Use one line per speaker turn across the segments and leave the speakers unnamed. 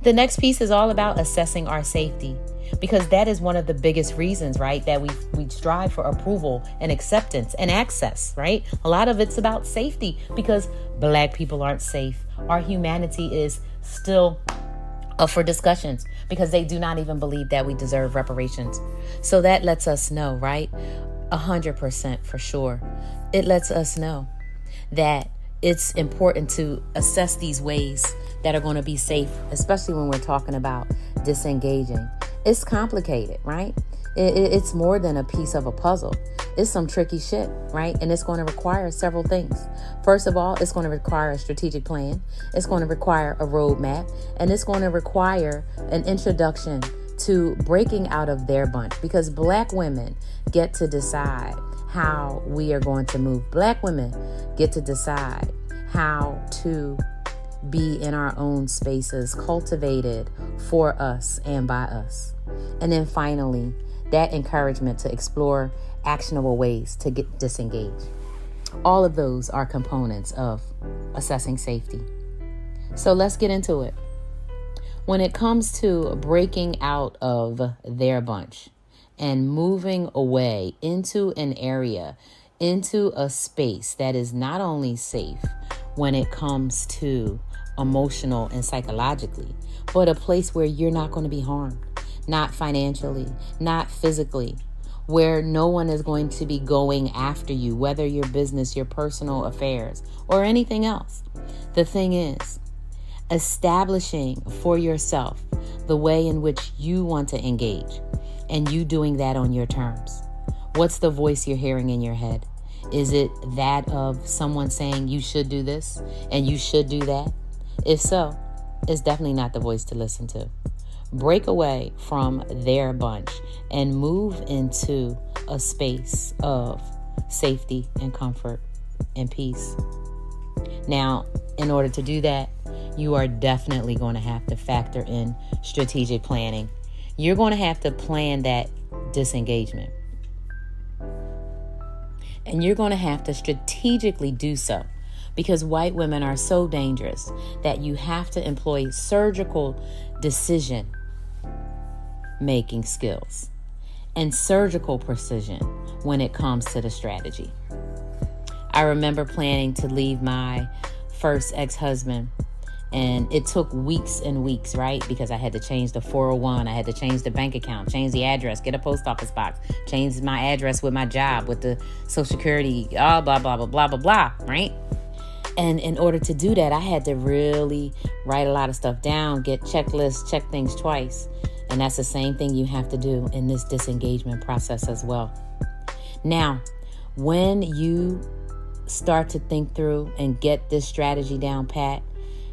The next piece is all about assessing our safety, because that is one of the biggest reasons, right, that we strive for approval and acceptance and access, right? A lot of it's about safety because Black people aren't safe. Our humanity is still up for discussions because they do not even believe that we deserve reparations. So that lets us know, right? 100% for sure. It lets us know that it's important to assess these ways that are going to be safe, especially when we're talking about disengaging. It's complicated, right? It's more than a piece of a puzzle. It's some tricky shit, right? And it's going to require several things. First of all, it's going to require a strategic plan. It's going to require a roadmap. And it's going to require an introduction to breaking out of their bunch, because Black women get to decide how we are going to move. Black women get to decide how to be in our own spaces, cultivated for us and by us. And then finally, that encouragement to explore actionable ways to get disengaged. All of those are components of assessing safety. So let's get into it. When it comes to breaking out of their bunch and moving away into an area, into a space that is not only safe when it comes to emotional and psychologically, but a place where you're not going to be harmed, not financially, not physically, where no one is going to be going after you, whether your business, your personal affairs, or anything else. The thing is, establishing for yourself the way in which you want to engage, and you doing that on your terms. What's the voice you're hearing in your head? Is it that of someone saying you should do this and you should do that? If so, it's definitely not the voice to listen to. Break away from their bunch and move into a space of safety and comfort and peace. Now, in order to do that, you are definitely going to have to factor in strategic planning. You're going to have to plan that disengagement. And you're going to have to strategically do so, because white women are so dangerous that you have to employ surgical decision making skills and surgical precision when it comes to the strategy. I remember planning to leave my first ex-husband, and it took weeks and weeks, right? Because I had to change the 401, I had to change the bank account, change the address, get a post office box, change my address with my job, with the Social Security, blah, blah, blah, blah, blah, blah, right? And in order to do that, I had to really write a lot of stuff down, get checklists, check things twice. And that's the same thing you have to do in this disengagement process as well. Now, when you start to think through and get this strategy down pat,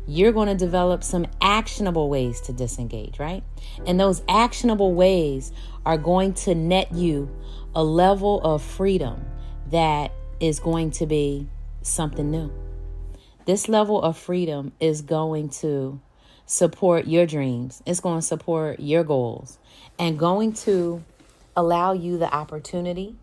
you're going to develop some actionable ways to disengage, right? And those actionable ways are going to net you a level of freedom that is going to be something new. This level of freedom is going to support your dreams. It's going to support your goals and going to allow you the opportunity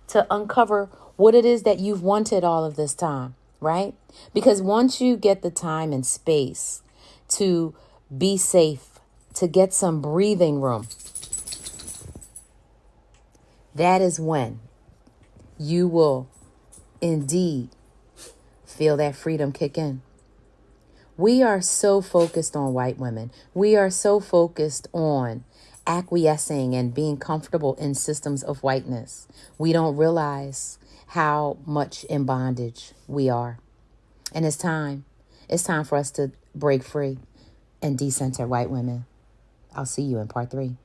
to uncover what it is that you've wanted all of this time, right? Because once you get the time and space to be safe, to get some breathing room, that is when you will indeed feel that freedom kick in. We are so focused on white women. We are so focused on acquiescing and being comfortable in systems of whiteness. We don't realize how much in bondage we are. And it's time for us to break free and decenter white women. I'll see you in part 3.